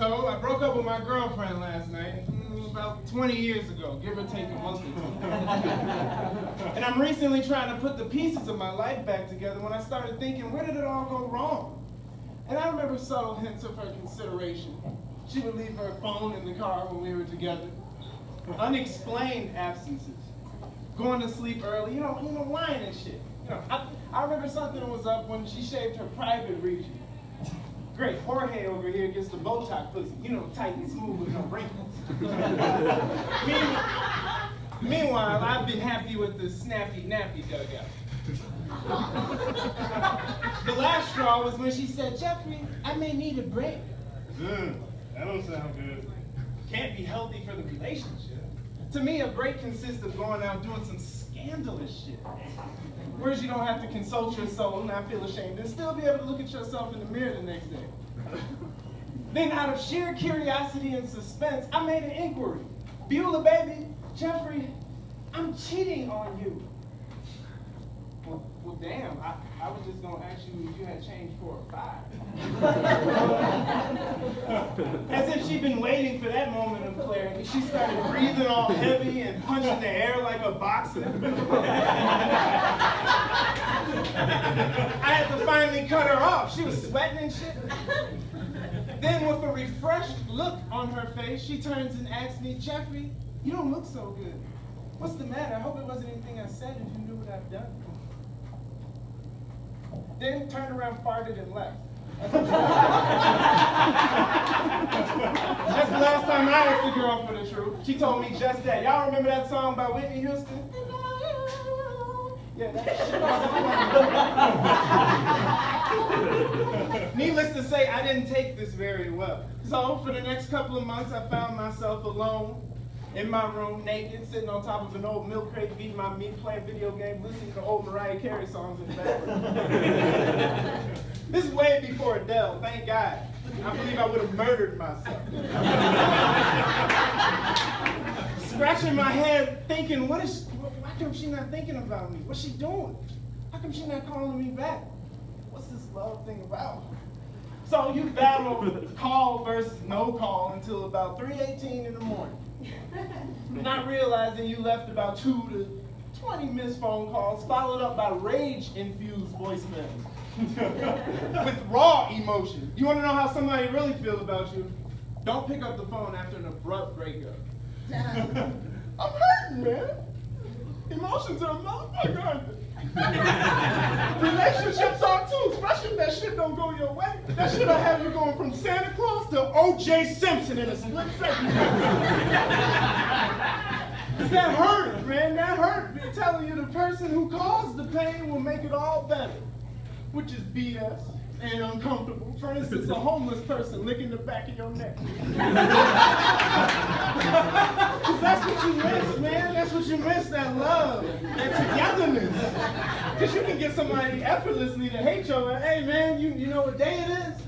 So I broke up with my girlfriend last night, about 20 years ago, give or take a month or two. And I'm recently trying to put the pieces of my life back together when I started thinking, where did it all go wrong? And I remember subtle hints of her consideration. She would leave her phone in the car when we were together. Unexplained absences. Going to sleep early, lying and shit. I remember something was up when she shaved her private region. Great, Jorge over here gets the Botox pussy, tight and smooth with no wrinkles. Meanwhile, I've been happy with the snappy nappy dugout. The last straw was when she said, Jeffrey, I may need a break. That don't sound good. Can't be healthy for the relationship. To me, a break consists of going out doing some scandalous shit. Whereas you don't have to consult your soul, not feel ashamed, and still be able to look at yourself in the mirror the next day. Then out of sheer curiosity and suspense, I made an inquiry. Beulah, baby, Jeffrey, I'm cheating on you. Well, damn, I was just gonna ask you if you had changed 4 or 5. As if she'd been waiting for that moment of clarity, she started breathing all heavy and punching the air like a boxer. I had to finally cut her off. She was sweating and shit. Then with a refreshed look on her face, she turns and asks me, Jeffrey, you don't look so good. What's the matter? I hope it wasn't anything I said if you knew what I've done. Then turned around, farted, and left. That's the last time I asked a girl for the truth. She told me just that. Y'all remember that song by Whitney Houston? Yeah, that shit. Needless to say, I didn't take this very well. So for the next couple of months, I found myself alone in my room, naked, sitting on top of an old milk crate, eating my meat, playing video games, listening to old Mariah Carey songs in the background. This is way before Adele, thank God. I believe I would have murdered myself. Scratching my head, thinking, why come she not thinking about me? What's she doing? How come she not calling me back? What's this love thing about? So you battle call versus no call until about 3:18 in the morning. Not realizing you left about 2 to 20 missed phone calls, followed up by rage-infused voicemails with raw emotion. You want to know how somebody really feels about you? Don't pick up the phone after an abrupt breakup. I'm hurting, man. Emotions are a motherfucker. Relationships are too, especially if that shit don't go your way. That shit'll have you going from Santa Claus to O.J. Simpson in a split second. It's that hurt, man, that hurt. They're telling you the person who caused the pain will make it all better, which is BS and uncomfortable. For instance, a homeless person licking the back of your neck. Because that's what you miss, man. That's what you miss, that love, that togetherness. Because you can get somebody effortlessly to hate you. Like, hey, man, you know what day it is?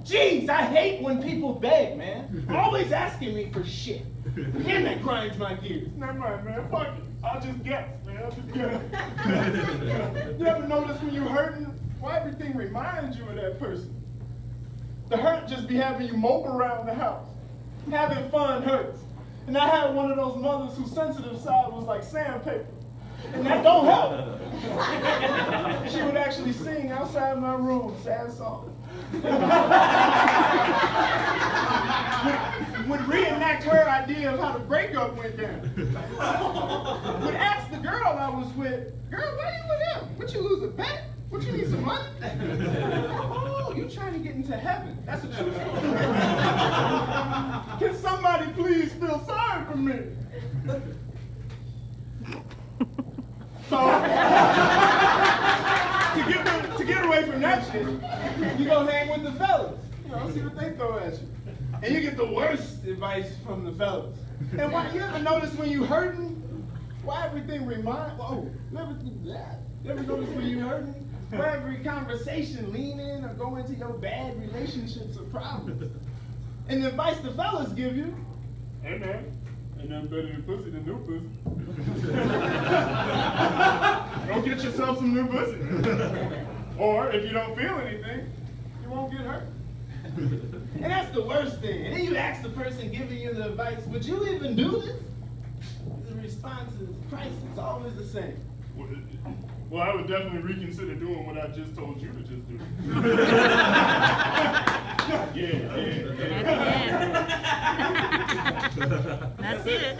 Jeez, I hate when people beg, man. Always asking me for shit. Man, that grinds my gears. Never mind, man. Fuck it. I'll just guess, man. I'll just guess. You ever notice when you're hurting, why everything reminds you of that person? The hurt just be having you mope around the house. Having fun hurts. And I had one of those mothers whose sensitive side was like sandpaper. And that don't help. She would actually sing outside my room, sad songs. Would reenact her idea of how the breakup went down. Would ask the girl I was with, girl, why you with him? What, you lose a bet? What, you need some money? Oh, you trying to get into heaven. That's what you saying. Can somebody please feel sorry for me? So, to get away from that shit, you go hang with the fellas. See what they throw at you. And you get the worst advice from the fellas. And why, you ever notice when you hurting, why everything reminds, never notice when you hurting? For every conversation, lean in or go into your bad relationships or problems. And the advice the fellas give you, hey man, ain't nothing better than pussy than new pussy. Go get yourself some new pussy. Or if you don't feel anything, you won't get hurt. And that's the worst thing. And then you ask the person giving you the advice, would you even do this? The response is priceless, it's always the same. Well, I would definitely reconsider doing what I just told you to just do. Yeah. That's it.